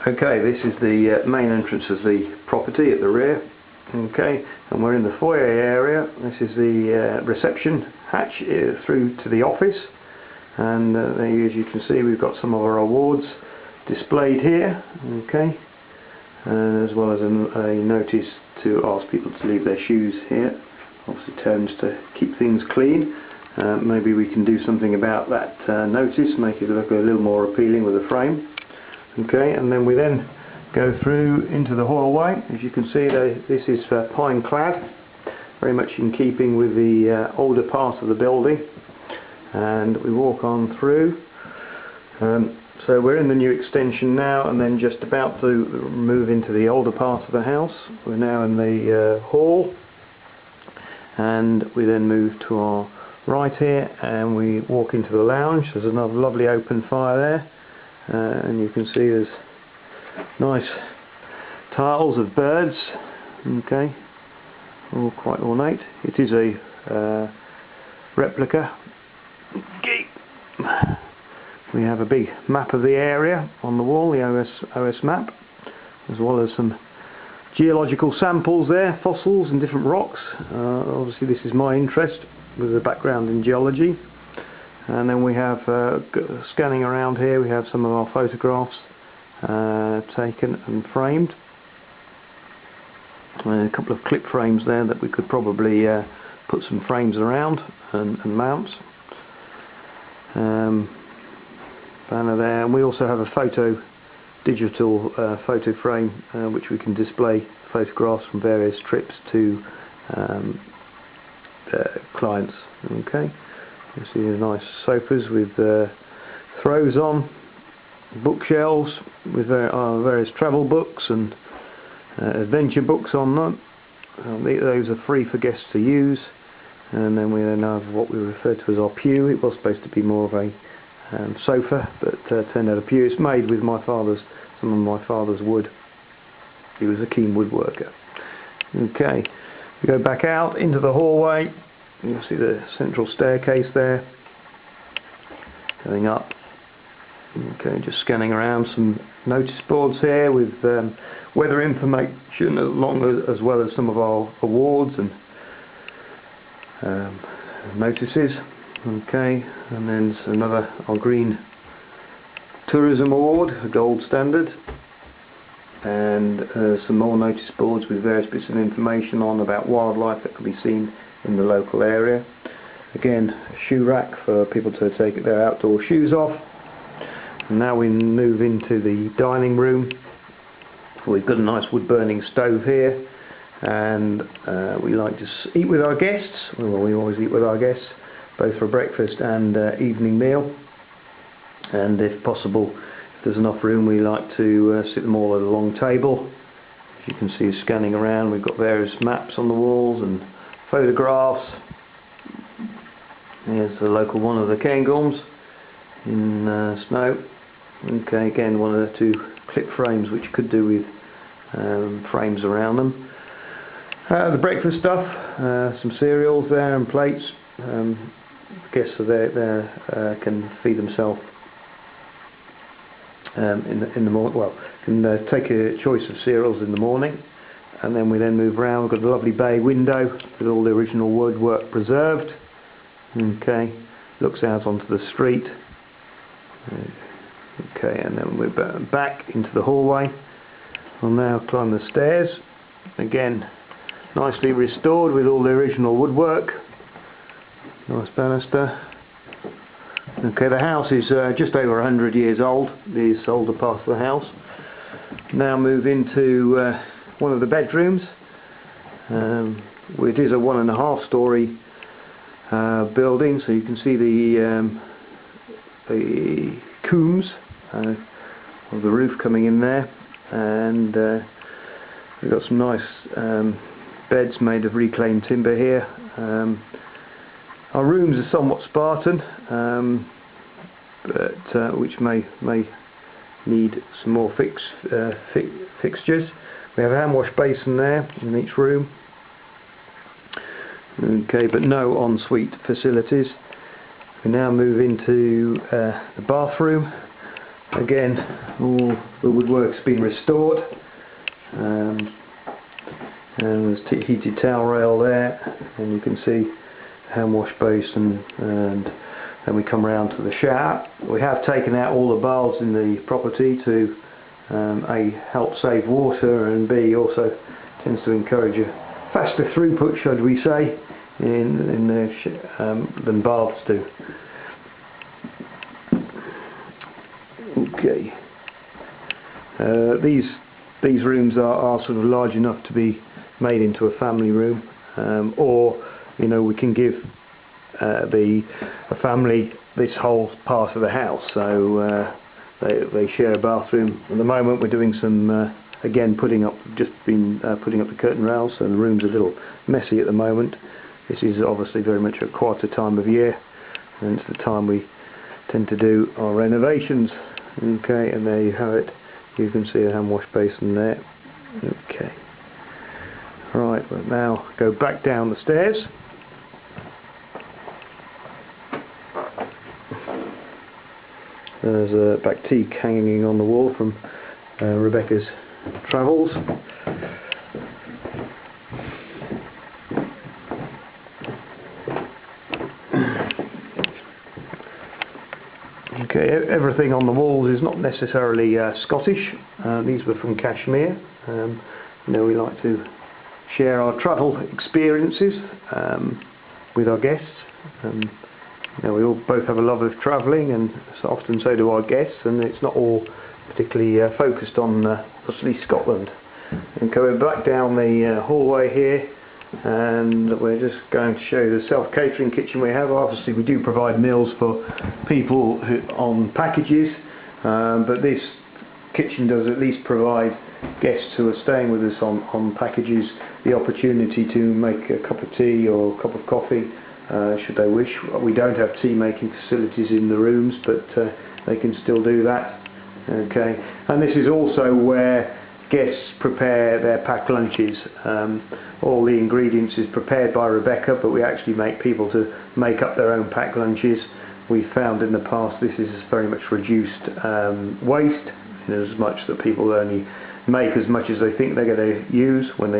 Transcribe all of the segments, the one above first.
Okay, this is the main entrance of the property at the rear. Okay, and we're in the foyer area. This is the reception hatch through to the office, and there, as you can see, we've got some of our awards displayed here. Okay, as well as a notice to ask people to leave their shoes here. Obviously, terms to keep things clean. Maybe we can do something about that notice, make it look a little more appealing with a frame. Okay, and then we go through into the hallway. As you can see, this is pine clad, very much in keeping with the older part of the building, and we walk on through. So we're in the new extension now, and then just about to move into the older part of the house. We're now in the hall, and we then move to our right here, and we walk into the lounge. There's another lovely open fire there. And you can see there's nice tiles of birds, okay, all quite ornate. It is a replica. Okay. We have a big map of the area on the wall, the OS map, as well as some geological samples there, fossils and different rocks. Obviously this is my interest with a background in geology. And then we have, scanning around here, we have some of our photographs taken and framed. And a couple of clip frames there that we could probably put some frames around and mounts. Banner there, and we also have a digital photo frame which we can display photographs from various trips to clients. Okay. You see the nice sofas with throws on, bookshelves with various travel books and adventure books on them. Those are free for guests to use. And then we have what we refer to as our pew. It was supposed to be more of a sofa, but turned out a pew. It's made with some of my father's wood. He was a keen woodworker. Okay, we go back out into the hallway. You'll see the central staircase there, going up. Okay, just scanning around some notice boards here with weather information, as well as some of our awards and notices. Okay, and then there's our Green Tourism Award, a gold standard, and some more notice boards with various bits of information on about wildlife that can be seen in the local area. Again, a shoe rack for people to take their outdoor shoes off. And now we move into the dining room. We've got a nice wood burning stove here, and we like to eat with our guests. Well, we always eat with our guests, both for breakfast and evening meal. And if possible, if there's enough room, we like to sit them all at a long table. As you can see, scanning around, we've got various maps on the walls and photographs. Here's the local one of the Cairngorms in snow. Okay, again, one of the two clip frames which could do with frames around them. The breakfast stuff, some cereals there and plates. Guests are there can feed themselves in the morning. Well, can take a choice of cereals in the morning. And then we move around. We've got a lovely bay window with all the original woodwork preserved. Okay, looks out onto the street. Okay, and then we're back into the hallway. We'll now climb the stairs. Again, nicely restored with all the original woodwork. Nice banister. Okay, the house is just over 100 years old, this older part of the house. Now move into one of the bedrooms. It is a 1.5 story building, so you can see the combs of the roof coming in there, and we've got some nice beds made of reclaimed timber here. Our rooms are somewhat Spartan, but which may need some more fixtures. We have a hand wash basin there in each room. Okay, but no ensuite facilities. We now move into the bathroom. again, all the woodwork's been restored, and there's heated towel rail there, and you can see hand wash basin, and then we come round to the shower. We have taken out all the baths in the property to A, help save water, and B, also tends to encourage a faster throughput, should we say, in the than baths do. Okay. These rooms are sort of large enough to be made into a family room, or you know, we can give a family this whole part of the house, so they share a bathroom. At the moment we're doing some again putting up the curtain rails, so the room's a little messy at the moment. This is obviously very much a quieter time of year, and it's the time we tend to do our renovations. Okay, and there you have it. You can see a hand wash basin there. Okay. Right, we'll now go back down the stairs. There's a batik hanging on the wall from Rebecca's travels. Okay, everything on the walls is not necessarily Scottish. These were from Kashmir. You know, we like to share our travel experiences with our guests. You know, we all both have a love of travelling, and so often so do our guests, and it's not all particularly focused on obviously Scotland. And going back down the hallway here, and we're just going to show you the self-catering kitchen we have. Obviously we do provide meals for people on packages, but this kitchen does at least provide guests who are staying with us on packages the opportunity to make a cup of tea or a cup of coffee should they wish. We don't have tea making facilities in the rooms, but they can still do that. Okay, and this is also where guests prepare their packed lunches. All the ingredients is prepared by Rebecca, but we actually make people to make up their own packed lunches. We found in the past this is very much reduced waste, as much that people only make as much as they think they're going to use. When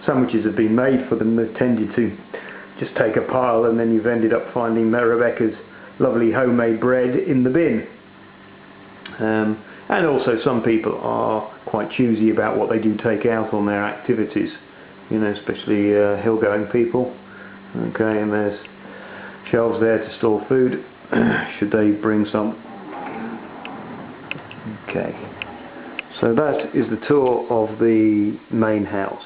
sandwiches have been made for them, they've tended to just take a pile, and then you've ended up finding Rebecca's lovely homemade bread in the bin. And also some people are quite choosy about what they do take out on their activities, you know, especially hill-going people. Okay, and there's shelves there to store food should they bring some. Okay, so that is the tour of the main house.